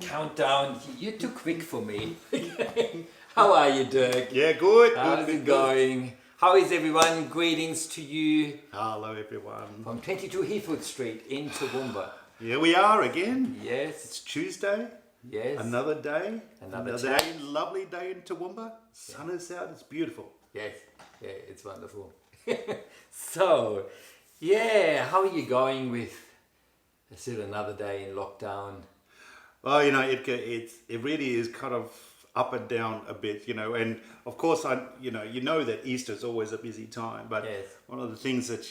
Countdown. You're too quick for me. How are you, Dirk? Yeah, good. How's good, it going? How is everyone? Greetings to you Hello, everyone. from 22 Heathwood Street in Toowoomba. Here we are again. Yes. It's Tuesday. Yes. Another day. Another day. day. Lovely day in Toowoomba. Sun is out. It's beautiful. Yes. Yeah, it's wonderful. So, yeah, how are you going with still another day in lockdown? Well, it really is kind of up and down a bit, and of course, you know that Easter is always a busy time, but Yes. one of the things that,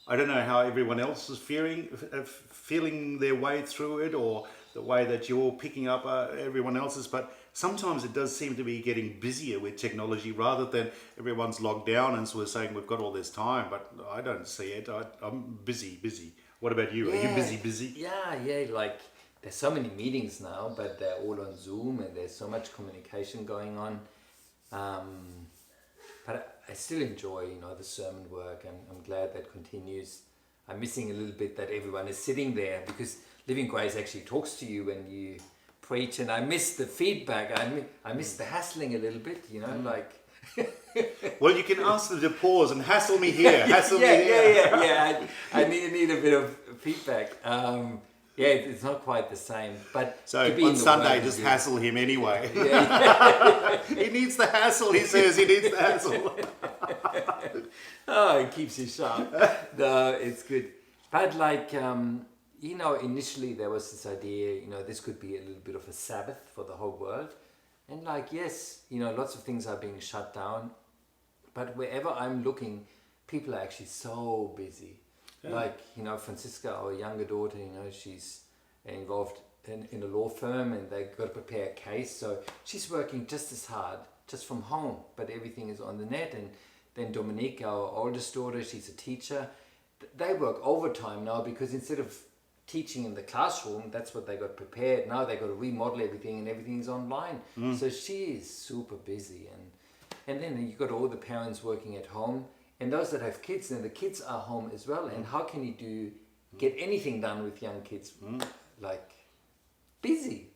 I don't know how everyone else is feeling their way through it, or the way that you're picking up everyone else's, but sometimes it does seem to be getting busier with technology rather than everyone's locked down and sort of saying we've got all this time, but I don't see it. I'm busy. What about you? Are you busy? Yeah, like there's so many meetings now, but they're all on Zoom and there's so much communication going on. But I still enjoy, the sermon work, and I'm glad that continues. I'm missing a little bit that everyone is sitting there, because Living Grace actually talks to you when you preach, and I miss the feedback. I miss the hassling a little bit, like... Well, you can ask them to pause and hassle me here. Yeah. I need a bit of feedback. It's not quite the same, but so on Sunday, just hassle him anyway. He needs the hassle. He says he needs the hassle. Oh, it keeps you sharp. No, it's good. But initially there was this idea, this could be a little bit of a Sabbath for the whole world. And yes, lots of things are being shut down, but wherever I'm looking, people are actually so busy. Yeah. Francisca, our younger daughter, she's involved in a law firm, and they've got to prepare a case. So she's working just as hard, just from home, but everything is on the net. And then Dominique, our oldest daughter, she's a teacher. They work overtime now, because instead of teaching in the classroom, that's what they got prepared. Now they got to remodel everything, and everything's online. So she is super busy, and then you got all the parents working at home, and those that have kids, and the kids are home as well. And how can you get anything done with young kids? Busy.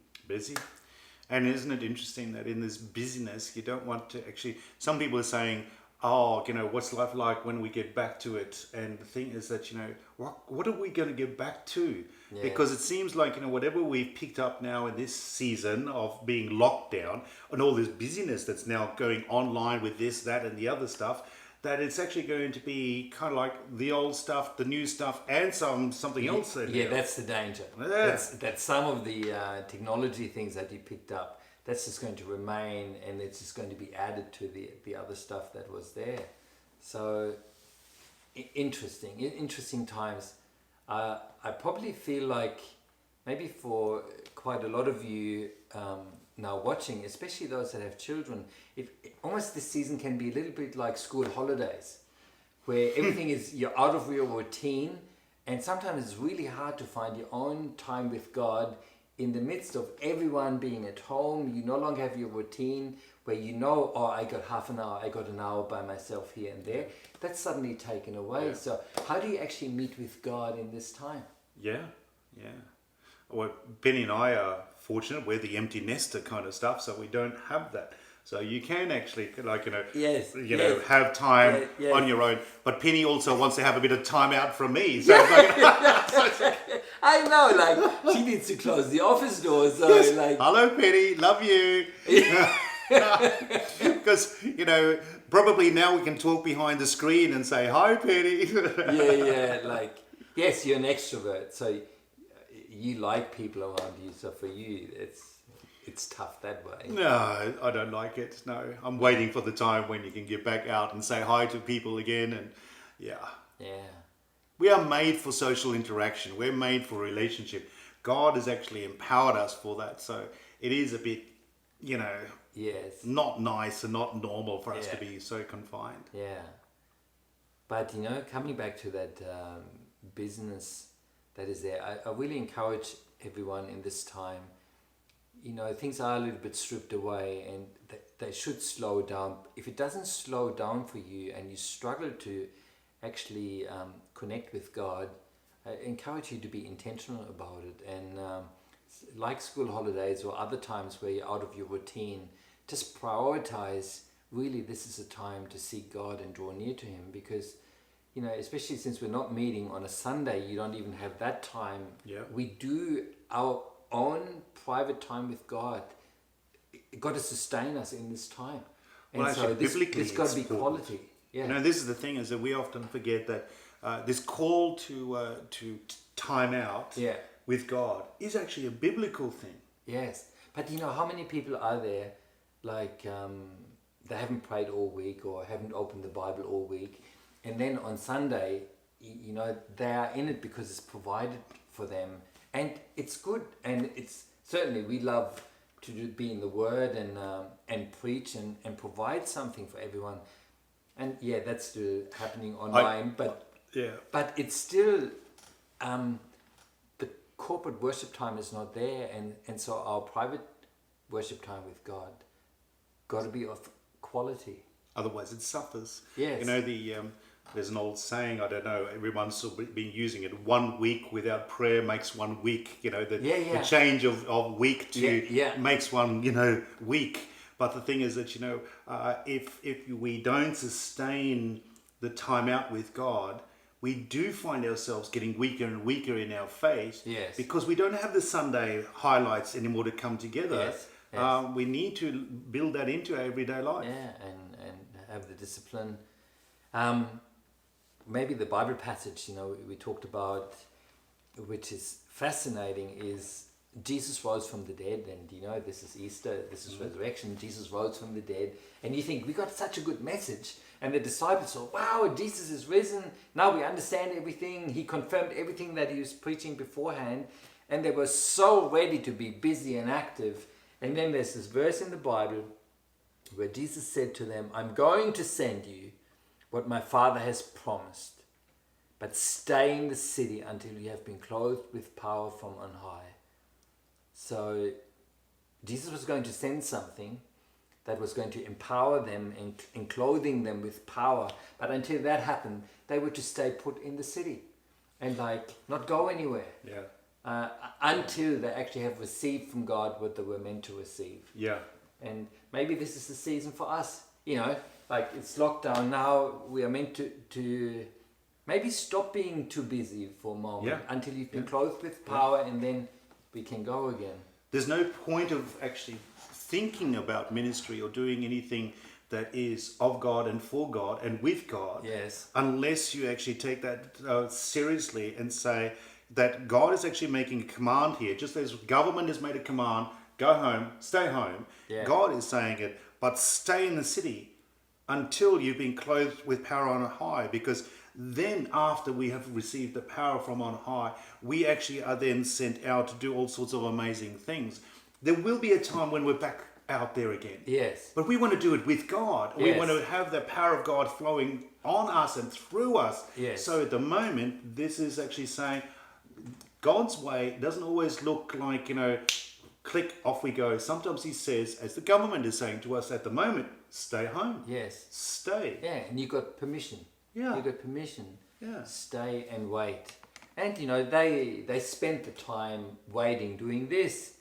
And isn't it interesting that in this busyness, you don't want to actually, some people are saying, what's life like when we get back to it? And the thing is that, what are we going to get back to? Yeah. Because it seems like, whatever we've picked up now in this season of being locked down, and all this busyness that's now going online with this, that, and the other stuff, that it's actually going to be kind of like the old stuff, the new stuff, and something else. That's the danger. Yeah. That's some of the technology things that you picked up. That's just going to remain, and it's just going to be added to the other stuff that was there. So interesting times. I probably feel like maybe for quite a lot of you now watching, especially those that have children, almost this season can be a little bit like school holidays, where everything is, you're out of your routine, and sometimes it's really hard to find your own time with God in the midst of everyone being at home. You no longer have your routine where I got half an hour, I got an hour by myself here and there. That's suddenly taken away. Yeah. So how do you actually meet with God in this time? Yeah. Well, Penny and I are fortunate. We're the empty nester kind of stuff, so we don't have that. So you can actually, have time on your own. But Penny also wants to have a bit of time out from me. So I know, she needs to close the office doors. So hello, Penny, love you. Because, probably now we can talk behind the screen and say, hi, Penny. Yes, you're an extrovert. So you like people around you. So for you, it's tough that way. No, I don't like it. No, I'm waiting for the time when you can get back out and say hi to people again. And yeah. We are made for social interaction. We're made for relationship. God has actually empowered us for that. So it is a bit, not nice and not normal for us to be so confined. Yeah. But, coming back to that business that is there, I really encourage everyone in this time. Things are a little bit stripped away, and they should slow down. If it doesn't slow down for you and you struggle to actually connect with God, I encourage you to be intentional about it. And like school holidays or other times where you're out of your routine, just prioritize, really this is a time to seek God and draw near to Him, because, you know, especially since we're not meeting on a Sunday, you don't even have that time. Yeah. We do our own private time with God. Got to sustain us in this time. And Well, actually, biblically, this got to be it's important. quality. Yeah. You know, this is the thing, is that we often forget that this call to time out Yeah. with God is actually a biblical thing. Yes, but you know, how many people are there, like, they haven't prayed all week or haven't opened the Bible all week, and then on Sunday, you know, they are in it because it's provided for them, and it's good, and it's certainly, we love to be in the Word and preach and provide something for everyone, and yeah, that's still happening online, but it's still, the corporate worship time is not there, and so our private worship time with God got to be of quality. Otherwise, it suffers. Yes. You know, there's an old saying, I don't know, everyone's still been using it, 1 week without prayer makes 1 week. You know, the change of week to makes one, you know, week. But the thing is that, you know, if we don't sustain the time out with God, we do find ourselves getting weaker and weaker in our faith. Yes. Because we don't have the Sunday highlights anymore to come together. Yes. We need to build that into our everyday life. Yeah, and have the discipline. Maybe the Bible passage, you know, we talked about, which is fascinating, is Jesus rose from the dead, and you know, this is Easter, this is resurrection, Jesus rose from the dead, and you think, we got such a good message, and the disciples thought, wow, Jesus is risen, now we understand everything, he confirmed everything that he was preaching beforehand, and they were so ready to be busy and active. And then there's this verse in the Bible where Jesus said to them, I'm going to send you what my Father has promised, but stay in the city until you have been clothed with power from on high. So Jesus was going to send something that was going to empower them and clothing them with power. But until that happened, they were to stay put in the city and like not go anywhere. Yeah. Until they actually have received from God what they were meant to receive. Yeah. And maybe this is the season for us. You know, like it's lockdown now. We are meant to maybe stop being too busy for a moment until you've been clothed with power, and then we can go again. There's no point of actually thinking about ministry or doing anything that is of God and for God and with God, unless you actually take that seriously and say that God is actually making a command here. Just as government has made a command, go home, stay home. Yeah. God is saying it, but stay in the city until you've been clothed with power on high, because then after we have received the power from on high, we actually are then sent out to do all sorts of amazing things. There will be a time when we're back out there again. Yes. But we want to do it with God. We want to have the power of God flowing on us and through us. Yes. So at the moment, this is actually saying God's way doesn't always look like, you know, click, off we go. Sometimes he says, as the government is saying to us at the moment, stay home. Yes. Stay. Yeah, and you got permission. Yeah. You got permission. Yeah. Stay and wait. And, you know, they spent the time waiting, doing this.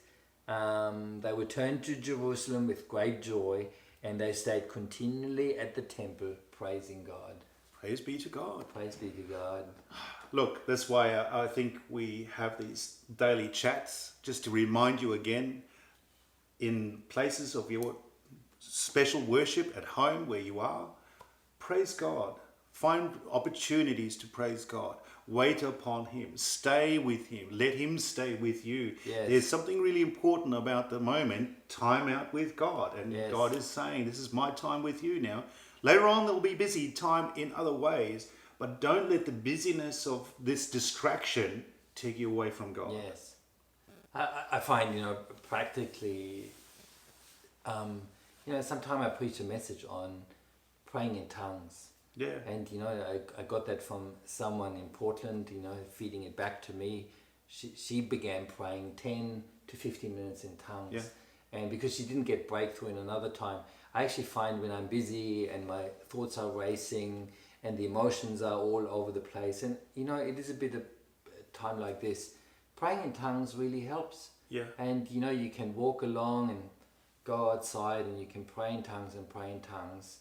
They returned to Jerusalem with great joy, and they stayed continually at the temple praising God. Praise be to God. Praise be to God. Look, that's why I think we have these daily chats, just to remind you again, in places of your special worship at home where you are, praise God. Find opportunities to praise God. Wait upon him. Stay with him. Let him stay with you. Yes. There's something really important about the moment, time out with God. And God is saying, this is my time with you now. Later on, there'll be busy time in other ways, but don't let the busyness of this distraction take you away from God. Yes. I find, you know, practically, you know, sometimes I preach a message on praying in tongues. Yeah. And, you know, I got that from someone in Portland, you know, feeding it back to me. She began praying 10 to 15 minutes in tongues. Yeah. And because she didn't get breakthrough in another time, I actually find when I'm busy and my thoughts are racing and the emotions are all over the place, and, you know, it is a bit of time like this, praying in tongues really helps. Yeah. And you know, you can walk along and go outside and you can pray in tongues and pray in tongues.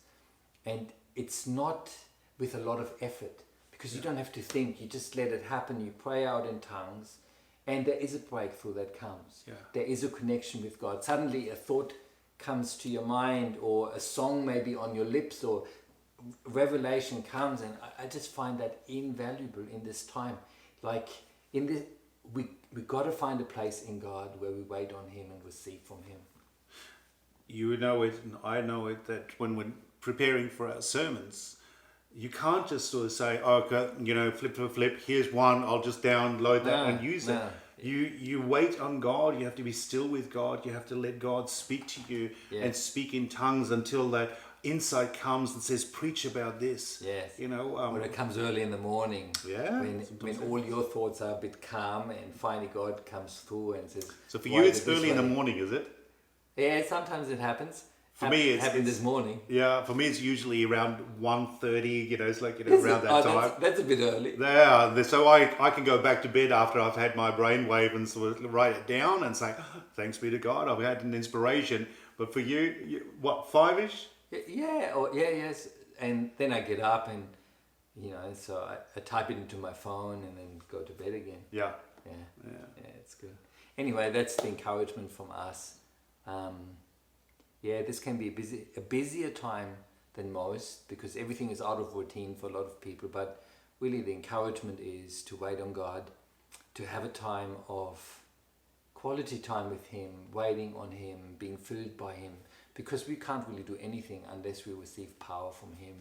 And it's not with a lot of effort, because you don't have to think, you just let it happen. You pray out in tongues and there is a breakthrough that comes. Yeah. There is a connection with God. Suddenly a thought comes to your mind, or a song maybe on your lips, or revelation comes, and I just find that invaluable in this time. Like in this, we got to find a place in God where we wait on Him and receive from Him. You know it, and I know it, that when we're preparing for our sermons, you can't just sort of say, oh, okay, you know, flip, here's one, I'll just download that and use it. You wait on God, you have to be still with God, you have to let God speak to you and speak in tongues until that insight comes and says, preach about this. Yes. You know, when it comes early in the morning, yeah, when all your thoughts are a bit calm, and finally God comes through and says, so for you it's early in the morning, is it? Yeah, sometimes it happens. For me, it's happened this morning. Yeah, for me it's usually around 1:30. You know, it's like, you know, around that time. That's a bit early. Yeah, so I can go back to bed after I've had my brainwave and sort of write it down and say, oh, thanks be to God, I've had an inspiration. But for you what, 5ish? Yes. And then I get up and, you know, so I type it into my phone and then go to bed again. Yeah, It's good. Anyway, that's the encouragement from us. This can be a busier time than most, because everything is out of routine for a lot of people. But really the encouragement is to wait on God, to have a time of quality time with Him, waiting on Him, being filled by Him, because we can't really do anything unless we receive power from Him.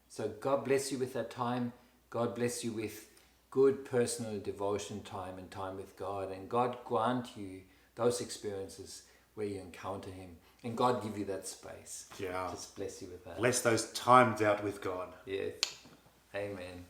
So God bless you with that time. God bless you with good personal devotion time and time with God. And God grant you those experiences where you encounter Him. And God give you that space. Yeah. Just bless you with that. Bless those times out with God. Yes. Amen.